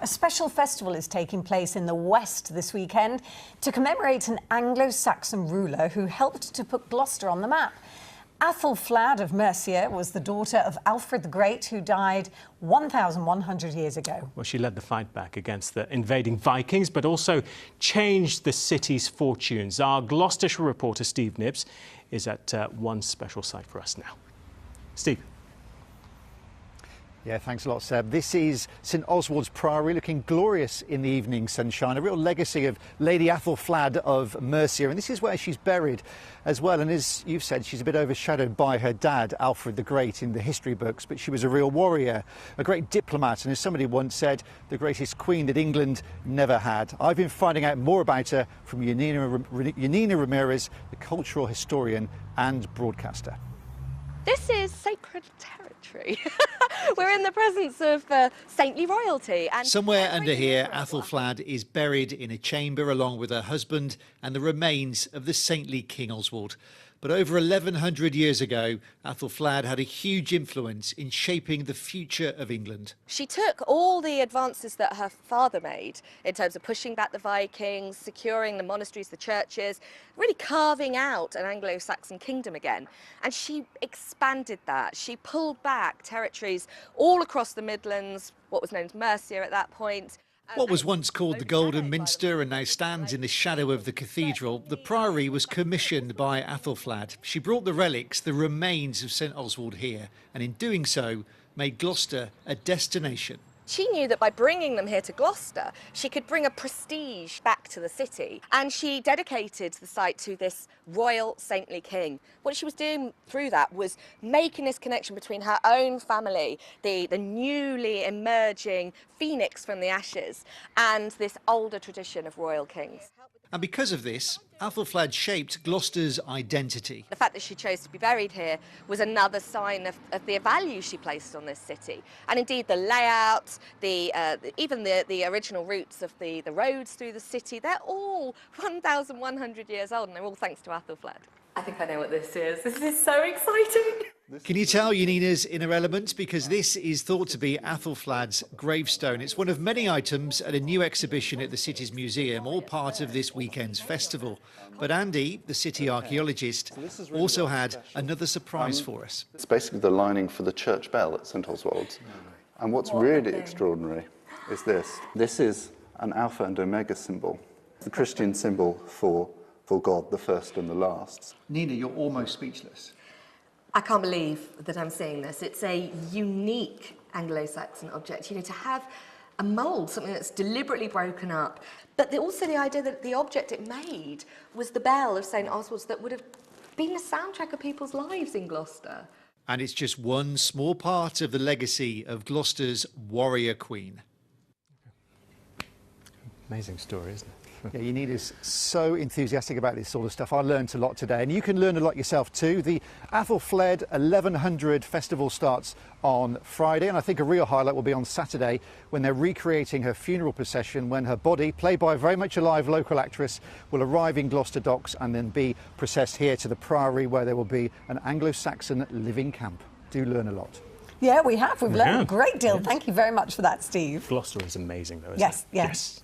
A special festival is taking place in the West this weekend to commemorate an Anglo-Saxon ruler who helped to put Gloucester on the map. Aethelflaed of Mercia was the daughter of Alfred the Great, who died 1,100 years ago. Well, she led the fight back against the invading Vikings, but also changed the city's fortunes. Our Gloucestershire reporter, Steve Nibbs, is at one special site for us now. Steve. Yeah, thanks a lot, Seb. This is St Oswald's Priory, looking glorious in the evening sunshine, a real legacy of Lady Aethelflaed of Mercia, and this is where she's buried as well. And as you've said, she's a bit overshadowed by her dad, Alfred the Great, in the history books, but she was a real warrior, a great diplomat, and as somebody once said, the greatest queen that England never had. I've been finding out more about her from Janina Ramirez, the cultural historian and broadcaster. This is sacred territory. We're in the presence of saintly royalty. And somewhere under here, Aethelflaed is buried in a chamber along with her husband and the remains of the saintly King Oswald. But over 1,100 years ago, Aethelflaed had a huge influence in shaping the future of England. She took all the advances that her father made in terms of pushing back the Vikings, securing the monasteries, the churches, really carving out an Anglo-Saxon kingdom again. And she expanded that. She pulled back territories all across the Midlands, what was known as Mercia at that point. What was once called the Golden Minster and now stands in the shadow of the cathedral, the priory was commissioned by Aethelflaed. She brought the relics, the remains of St Oswald here, and in doing so, made Gloucester a destination. She knew that by bringing them here to Gloucester, she could bring a prestige back to the city. And she dedicated the site to this royal saintly king. What she was doing through that was making this connection between her own family, the newly emerging phoenix from the ashes, and this older tradition of royal kings. And because of this, Aethelflaed shaped Gloucester's identity. The fact that she chose to be buried here was another sign of the value she placed on this city. And indeed the layout, even the original routes of the roads through the city, they're all 1,100 years old, and they're all thanks to Aethelflaed. I think I know what this is. This is so exciting. Can you tell Janina's in her element? Because this is thought to be Aethelflaed's gravestone. It's one of many items at a new exhibition at the city's museum, all part of this weekend's festival. But Andy, the city archaeologist, also had another surprise for us. It's basically the lining for the church bell at St Oswald's. And what's really extraordinary is this. This is an Alpha and Omega symbol, the Christian symbol for God, the first and the last. Nina, you're almost speechless. I can't believe that I'm seeing this. It's a unique Anglo-Saxon object. You know, to have a mould, something that's deliberately broken up, but also the idea that the object it made was the bell of St Oswald's that would have been the soundtrack of people's lives in Gloucester. And it's just one small part of the legacy of Gloucester's warrior queen. Amazing story, isn't it? Yeah, Janina's so enthusiastic about this sort of stuff. I learned a lot today, and you can learn a lot yourself too. The Aethelflaed 1100 festival starts on Friday, and I think a real highlight will be on Saturday when they're recreating her funeral procession, when her body, played by a very much alive local actress, will arrive in Gloucester docks and then be processed here to the Priory, where there will be an Anglo-Saxon living camp. Do learn a lot. Yeah, we have. We've learned a great deal. Thank you very much for that, Steve. Gloucester is amazing, though, isn't it? Yes.